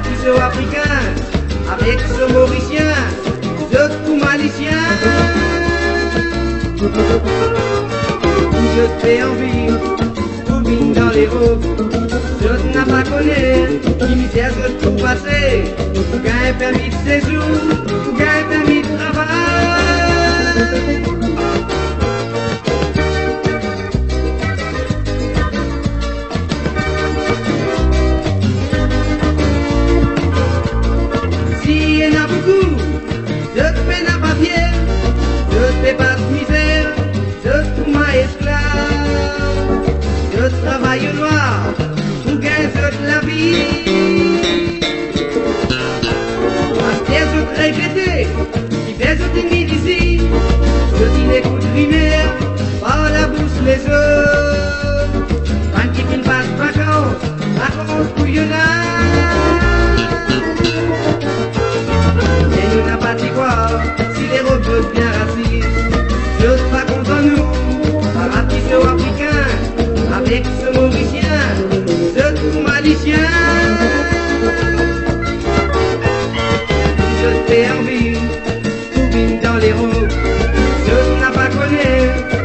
ratisseur africain, avec ce mauricien, de tout malicien. Je t'ai envie, boubine dans les roues, je n'ai pas connu, qui misère de tout passer, ou gain permis de séjour, ou gain permis de travail. Si il y en a beaucoup, je te fais un papier, je te fais pas de misère, je te mets esclave, je travaille au noir, pour gagner de la vie. Parce que je te regrette, qui fait je t'invite ici, je dis les coups de rivière, par la bouche les œufs, quand qui ne passe vacances couillonnade. Et nous n'a pas dit quoi, si les rebeux bien racistes, je suis pas content nous, par ratisseur africain, avec ce mauricien, ce tout malicien. Je t'ai envie, boubine dans les roues, je n'ai pas connu,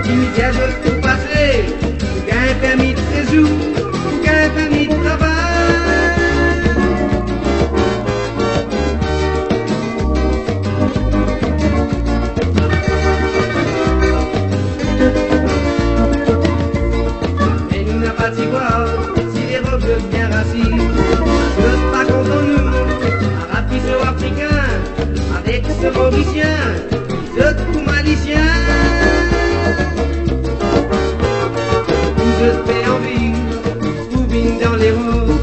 qui misère de tout passer, ou gain permis de séjour, ou gain permis de travail. Si les robes bien racistes, je suis pas content nous, un ratisseur africain, avec ce mauricien, ce tout malicien. Je t'ai envie, boubine dans les roues,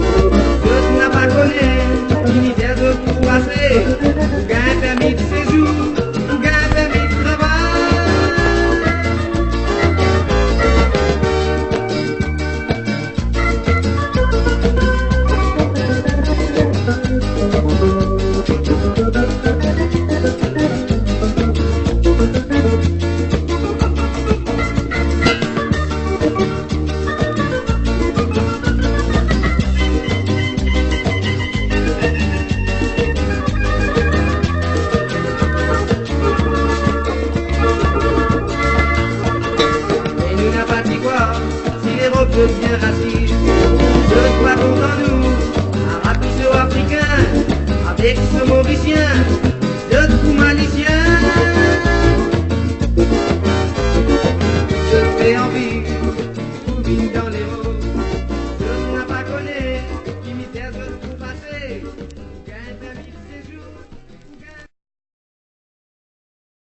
je n'ai pas connu, qui misère de tout passer, ou gain permis de séjour, ou gain permis de travail. Si les robes bien racistes, je ne suis pas content nous, un ratisseur africain, avec ce mauricien.